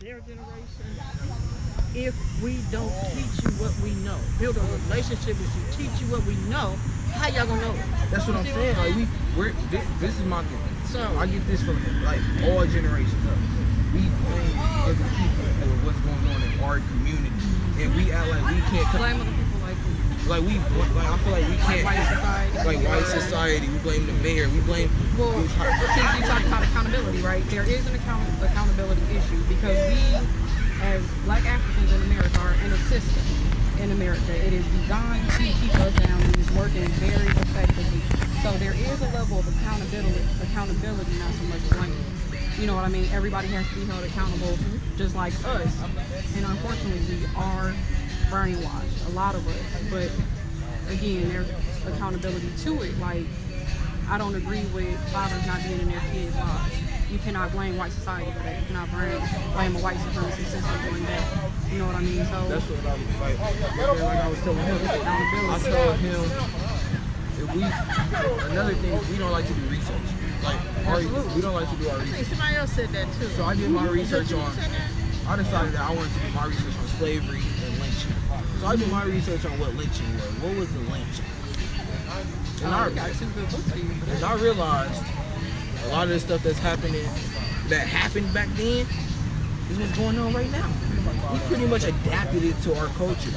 their generation, if we don't teach you what we know, build a relationship with you, teach you what we know, how y'all gonna know it? That's what I'm saying. Like this is my thing. So I get this from like all generations. We blame other people for what's going on in our community, and we act like we can't blame other people like I feel like we can't white society. We blame the mayor. We blame. Well, since you talk about accountability, right? There is an accountability issue because we, as Black Africans in America, are in a system in America. It is designed to keep us down and is working very effectively. So there is a level of accountability, not so much blame. You know what I mean? Everybody has to be held accountable, just like us. And unfortunately, we are brainwashed, a lot of us. But again, there's accountability to it. Like, I don't agree with fathers not being in their kids' lives. You cannot blame white society for that. You cannot blame a white supremacy system doing that. You know what I mean? So that's what I was like I was telling him. I told him another thing is we don't like to do research. We don't like to do our research. Somebody else said that too. So I did my research on. I decided that I wanted to do my research on slavery and lynching. So I did my research on what lynching was. What was the lynching? And I realized a lot of the stuff that happened back then is what's going on right now. We pretty much adapted it to our culture.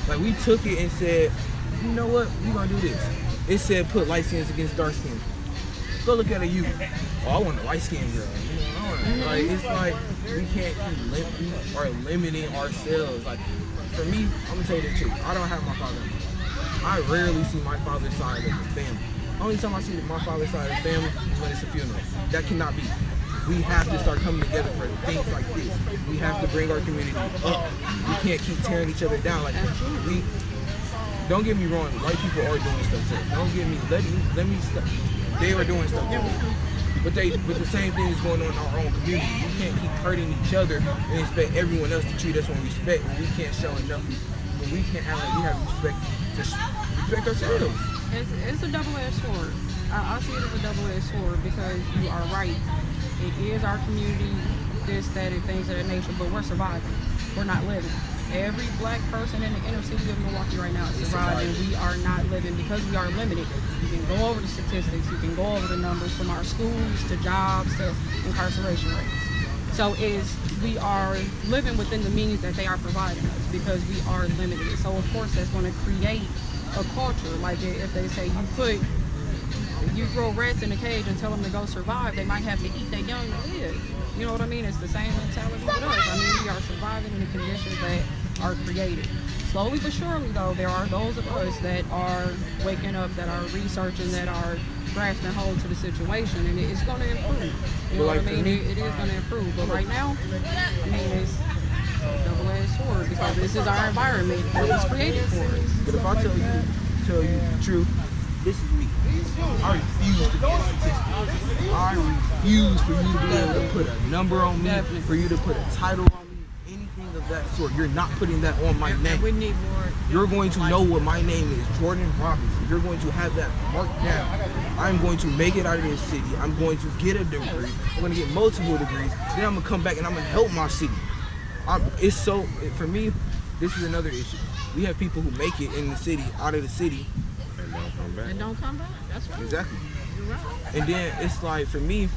Like we took it and said, you know what, we're gonna do this. It said put light skins against dark skins. Go look at a youth. Oh, I want a light skinned girl. You know, like it's like we can't we are limiting ourselves. Like for me, I'm gonna tell you the truth. I don't have my father. I rarely see my father's side of the family. Only time I see my father's side of the family is when it's a funeral. That cannot be. We have to start coming together for things like this. We have to bring our community up. We can't keep tearing each other down. Like we. Don't get me wrong. White people are doing stuff too. Let me stop. They are doing stuff too. But the same thing is going on in our own community. We can't keep hurting each other and expect everyone else to treat us with respect when we can't show enough. When we can't act like we have respect to respect ourselves. It's a double-edged sword. I see it as a double-edged sword because you are right. It is our community, this, that, and things of that nature, but we're surviving. We're not living. Every Black person in the inner city of Milwaukee right now is surviving. We are not living because we are limited. You can go over the statistics, you can go over the numbers from our schools to jobs to incarceration rates. So we are living within the means that they are providing us because we are limited. So of course that's going to create a culture. Like if they say you throw rats in a cage and tell them to go survive, they might have to eat their young to live. You know what I mean? It's the same mentality with us. I mean, we are surviving in the conditions that are created. Slowly but surely, though, there are those of us that are waking up, that are researching, that are grasping hold to the situation, and it's going to improve. You know what I mean? It is going to improve. But right now, I mean, it's a double-edged sword because this is our environment that was created for us. But if I tell you the truth, this is me. I refuse to be a statistic. I refuse for you to be able to put a number on me, for you to put a title on me, anything of that sort. You're not putting that on my name. We need more. You're going to know what my name is, Jordan Robinson. You're going to have that marked down. I'm going to make it out of this city. I'm going to get a degree. I'm going to get multiple degrees. Then I'm going to come back and I'm going to help my city. For me, this is another issue. We have people who make it in the city, out of the city, and don't come back. That's right. Exactly. You're right. And then it's like, for me,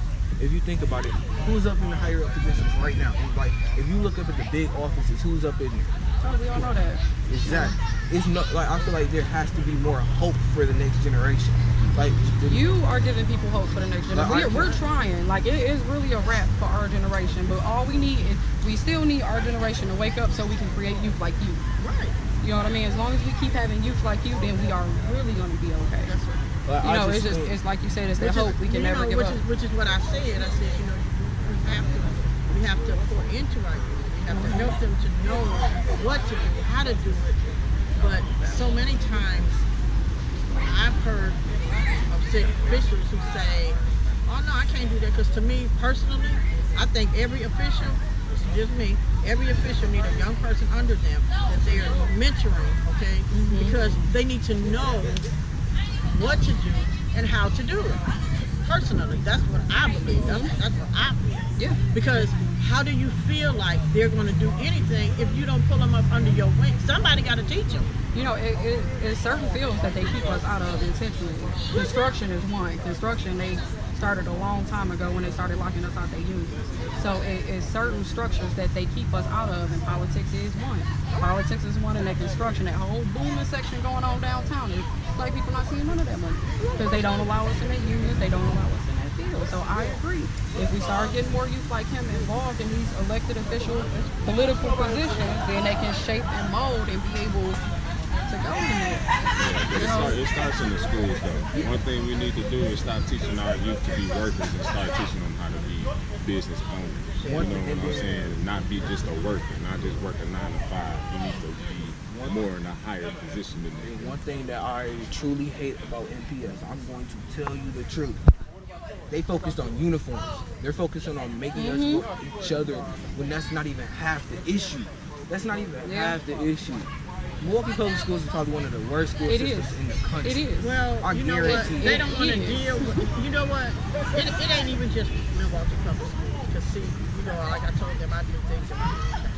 if you think about it, who's up in the higher up positions right now? It's like, if you look up at the big offices, who's up in there? Oh, we all know that. Exactly. It's not like, I feel like there has to be more hope for the next generation. Like you are giving people hope for the next generation. Like, we're trying. Like it is really a wrap for our generation. But all we need is we still need our generation to wake up so we can create youth like you. Right. You know what I mean? As long as we keep having youth like you, then we are really going to be okay. That's right. Well, it's like you said, it's the hope we can never give up. Which is what I said. I said, we have to pour into our youth. We have to help them to know what to do, how to do it. But so many times, I've heard of city officials who say, "Oh no, I can't do that." Because to me personally, I think every official, this is just me, every official needs a young person under them that they are mentoring, okay? Mm-hmm. Because they need to know what to do and how to do it. Personally, that's what I believe. That's what I feel. Yeah. Because how do you feel like they're going to do anything if you don't pull them up under your wing? Somebody got to teach them. You know, it's certain fields that they keep us out of intentionally. Construction is one. Construction, they started a long time ago when they started locking us out their unions. So it's certain structures that they keep us out of, and politics is one. Politics is one, and that construction, that whole booming section going on downtown, is black people not seeing none of that money because they don't allow us in their unions, they don't allow us in that field. So I agree. If we start getting more youth like him involved in these elected official political positions, then they can shape and mold and be able to go in there. It starts in the schools, though. One thing we need to do is stop teaching our youth to be workers and start teaching them how to be business owners. You know what I'm saying? Not be just a worker, not just work a 9 to 5. You need to be more in a higher position than that. One thing that I truly hate about MPS, I'm going to tell you the truth. They focused on uniforms. They're focusing on making us look at each other when that's not even half the issue. That's not even half the issue. Milwaukee Public Schools is probably one of the worst school systems in the country. It is. Well, you know what? They don't want to deal with, you know what? It ain't even just Milwaukee Public Schools. Because see, you know, like I told them, I do things in my community.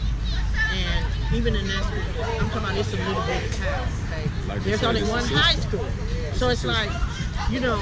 And even in that school, I'm talking about it's a little bit of town, okay? Like there's only one high school. So it's like, you know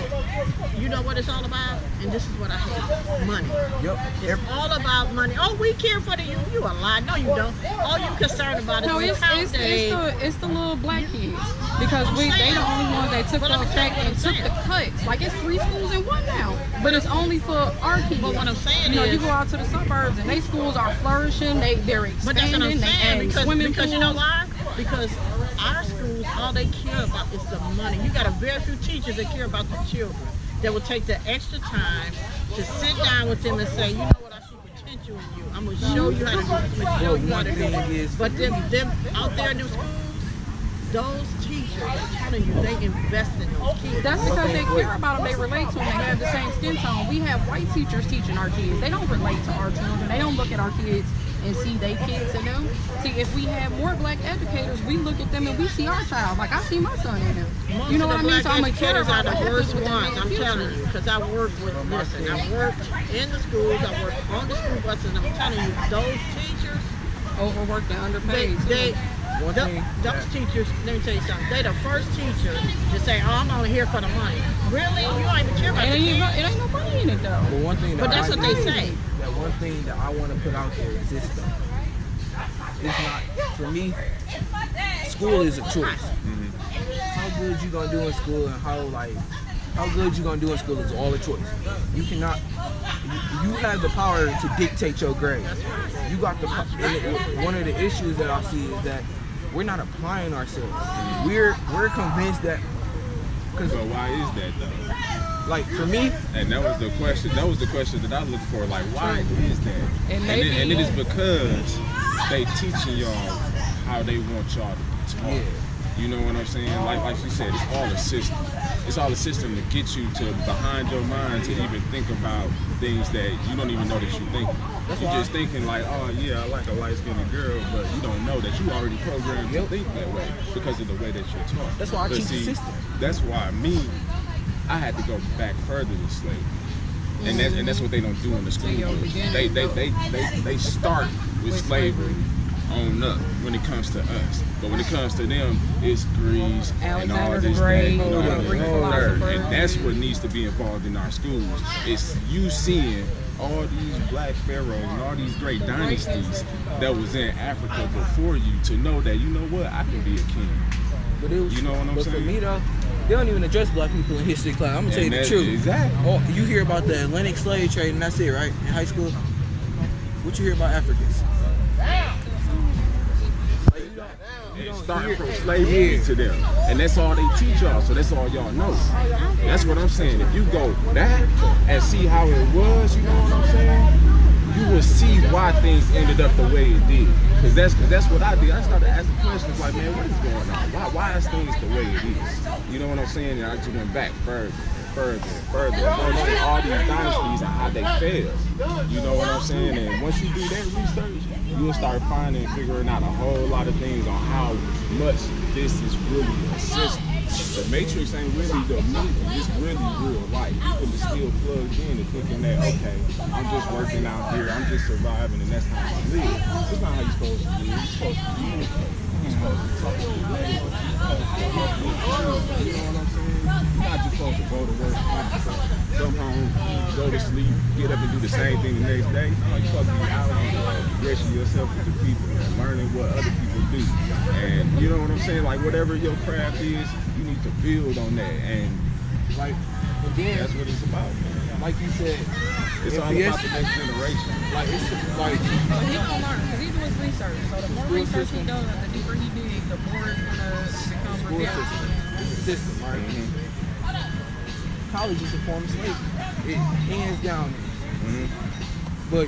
what it's all about? And this is what I hate, money. Yep. It's all about money. Oh, we care for the youth. You a lie. No, you don't. All you concerned about is it's the little black kids. Because they the only ones that took the effect and took the cuts. Like, it's 3 schools in one now. But it's only for our kids. But what I'm saying is, you go out to the suburbs and they schools are flourishing, they're expanding, but that's what I'm saying, because you know why? Because our schools, all they care about is the money. You got a very few teachers that care about the children, that will take the extra time to sit down with them and say, you know what, I see potential in you. I'm going to show you how to do this. I'm going to show you how to do it. But them out there in them schools, those teachers, I'm telling you, they invest in those kids. That's because they care about them. They relate to them. They have the same skin tone. We have white teachers teaching our kids. They don't relate to our children. They don't look at our kids and see they kids in them. See, if we have more black educators, we look at them and we see our child. Like, I see my son in him. Most you know what I mean? So I'm educators are the worst ones. I'm telling you, because I work with, listen, I worked in the schools, I worked on the school buses, and I'm telling you, those teachers, overworked and underpaid. Those teachers, let me tell you something, they the first teacher to say, oh, I'm only here for the money. Really? You don't even care about the kids? It ain't no money in it, though. But that's what they say. That one thing that I want to put out there is this, though. It's not, for me, school is a choice. How good you gonna do in school and how good you gonna do in school is all a choice. You cannot, you have the power to dictate your grade. You got the, one of the issues that I see is that we're not applying ourselves. We're convinced that, But why is that though? Like, for me, and that was the question. That was the question that I looked for. Like, why is that? And it is because they teaching y'all how they want y'all to be taught. Yeah. You know what I'm saying? Like she said, it's all a system. It's all a system to get you to behind your mind to even think about things that you don't even know that you're thinking. You're just thinking like, oh yeah, I like a light-skinned girl, but you don't know that you already programmed to think that way because of the way that you're taught. That's why I teach the system. That's why I had to go back further than slavery. And that's what they don't do in the school. They start with slavery on up when it comes to us. But when it comes to them, it's Greece and all this thing and all that. And that's what needs to be involved in our schools. It's you seeing all these black pharaohs and all these great dynasties that was in Africa before you to know that, you know what, I can be a king. But it was, you know what I'm saying? But for me though, they don't even address black people in history class. I'm gonna tell you the truth. Exactly. Oh, you hear about the Atlantic slave trade and that's it, right? In high school. What you hear about Africans? Starting from slavery to them, and that's all they teach y'all. So that's all y'all know. That's what I'm saying. If you go back and see how it was, you know what I'm saying, you will see why things ended up the way it did. Because that's what I did. I started asking questions like, man, what is going on? Why is things the way it is? You know what I'm saying? And I just went back further. And understood all these dynasties and how they failed. You know what I'm saying? And once you do that research, you'll start finding and figuring out a whole lot of things on how much this is really a system. the Matrix ain't really the movie. It's really real life. People are still plugged in and thinking that, okay, I'm just working out here, I'm just surviving, and that's how I live. It's not how you're supposed to live. You're supposed to live. You're supposed to talk to the lady. You're supposed to you know what I'm saying? You're not just supposed to go to work, come home, go to sleep, get up and do the same thing the next day. You're supposed to be out there, expressing yourself with the people, and learning what other people do. And you know what I'm saying? Like whatever your craft is, you need to build on that. And Like, again, that's what it's about. like you said, It's all about the next generation. like it's like But he gonna learn because he doing research. So the more research he does, the deeper he digs, the more it's gonna become school revealed. system. It's a system, right? College is a form of slavery. It hands down. But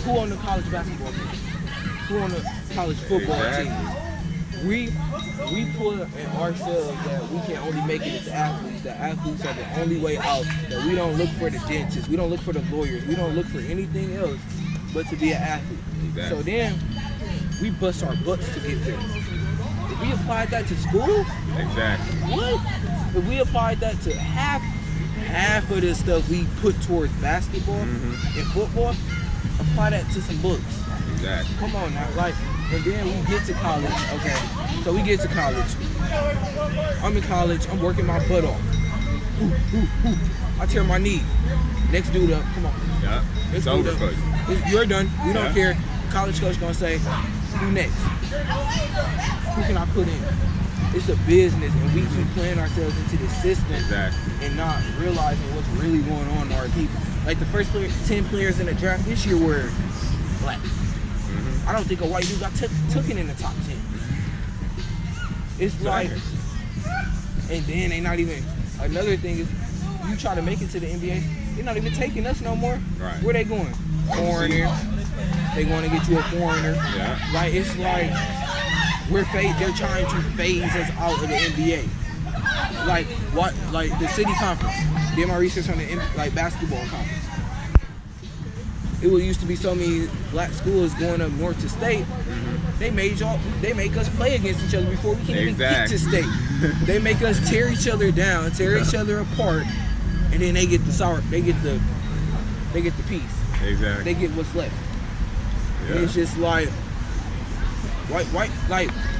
who on the college basketball team? Who on the college football Exactly. team? We put in ourselves that we can only make it as athletes. That athletes are the only way out. That we don't look for the dentists. We don't look for the lawyers. We don't look for anything else but to be an athlete. Exactly. So then we bust our butts to get there. If we applied that to school, Exactly. what? If we applied that to half of the stuff we put towards basketball and football, apply that to some books. Exactly. Come on now, like, and then we get to college, okay? So we get to college. I'm in college, I'm working my butt off. I tear my knee. Next dude up, come on. Yeah. Next It's dude over up. for you. You're done, we don't Yeah. care. College coach gonna say, who next? Who can I put in? It's a business, and we keep playing ourselves into the system Exactly. and not realizing what's really going on to our people. Like the first 10 players in the draft this year were black. I don't think a white dude got taken in the top 10. It's like, and then they not even, another thing is, you try to make it to the NBA, they're not even taking us no more. Right. Where they going? Foreigner. They want to get you a foreigner. Yeah. Like, it's like, they're trying to phase us out of the NBA. Like, what, like the city conference. Did my research on the basketball conference. It used to be so many black schools going up north to state. They make us play against each other before we can even get to state. They make us tear each other down, tear each other apart, and then they get the piece. Exactly. They get what's left. Yeah. And it's just like like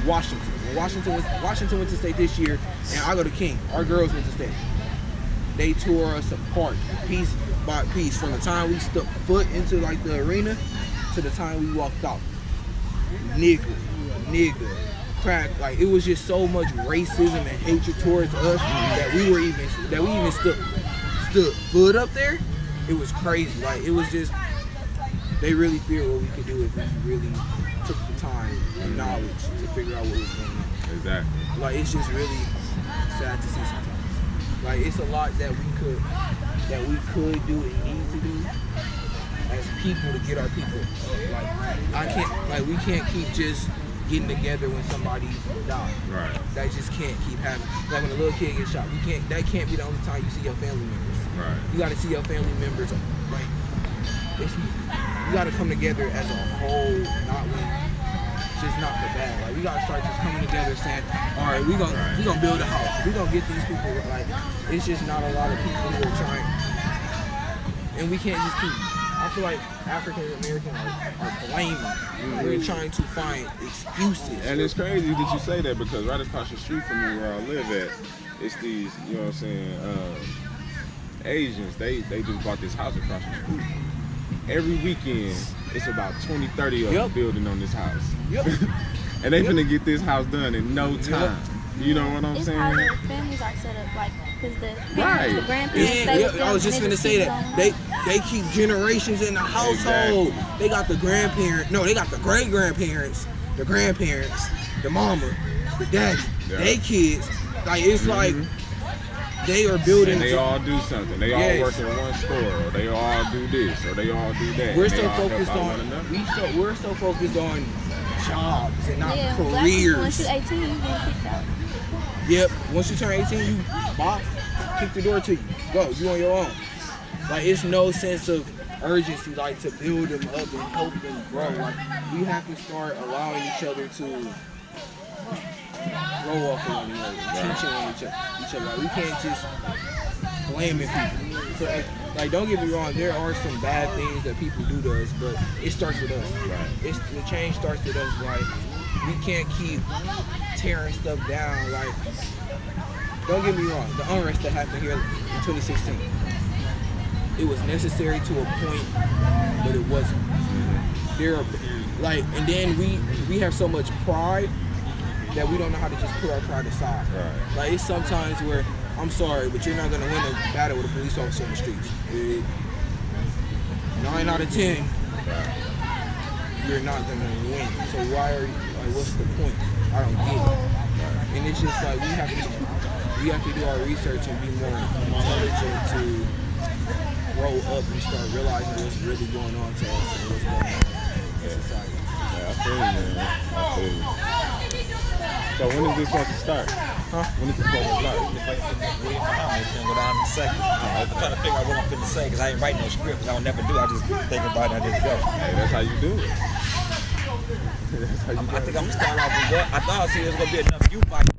Washington. When Washington went to state this year, and I go to King. Our girls went to state. They tore us apart, piece by piece, from the time we stepped foot into like the arena to the time we walked out. Nigga, crack. Like, it was just so much racism and hatred towards us that we even stood foot up there. It was crazy. Like, it was just, they really feared what we could do if we really took the time and knowledge to figure out what was going on. Exactly. Like, it's just really sad to see sometimes. Like, it's a lot that we could do and need to do as people to get our people up. We can't keep just getting together when somebody dies. Right. That just can't keep happening. Like when a little kid gets shot, that can't be the only time you see your family members. Right. You gotta see your family members, like, you gotta come together as a whole, not for bad. Like, we gotta start just coming together saying, all right, we gonna build a house. We gonna get these people. Like, it's just not a lot of people who are trying, and we can't just keep. I feel like African Americans are blaming. We're trying to find excuses. And it's crazy that you say that, because right across the street from me where I live at, it's these, you know what I'm saying, Asians. They just bought this house across the street. Every weekend, it's about 20, 30 of them building on this house. Yep. And they finna get this house done in no time. You know what I'm It's saying? how their families are set up, like, because the parents, Right. the grandparents stay with them. I was just and gonna just say keep that going. they keep generations in the household. Exactly. They got the grandparents. No, they got the great grandparents, the grandparents, the mama, the daddy, they kids. Like, it's like they are building. And they all do something. They all Yes. work in one store, or they all do this, or they all do that. We're And they so all help focused out on one another. we're so focused on jobs and not Yeah, black people, once careers. you're 18, you get kicked out. Yep. Once you turn 18, you kick the door to you. Go. You on your own. Like, it's no sense of urgency, like, to build them up and help them grow. Like, we have to start allowing each other to grow off of one another, teaching on each other. Like, we can't just blaming people. So, like, don't get me wrong, there are some bad things that people do to us, but it starts with us. Right. The change starts with us. Like, we can't keep tearing stuff down. Like, don't get me wrong, the unrest that happened here in 2016, it was necessary to a point, but it wasn't. There are, like, and then we have so much pride that we don't know how to just put our pride aside. Right. Like, it's sometimes where, I'm sorry, but you're not gonna win a battle with a police officer on the streets. 9 out of 10, you're not gonna win. So why are you, like, what's the point? I don't get it. And it's just like, we have to do our research and be more intelligent to grow up and start realizing what's really going on to us and what's going on in society. Yeah, I feel you, man. I feel you. So when is this supposed to start? Huh? When is it supposed to start? Just wait for me. It's gonna go down in a second. I'm trying to figure out what I'm finna say because I ain't writing no script. I don't never do. I just think about it. I just go. Hey, that's how you do it. That's how you do I it. think I'm gonna start off with what I thought. See, there's gonna be enough you fight.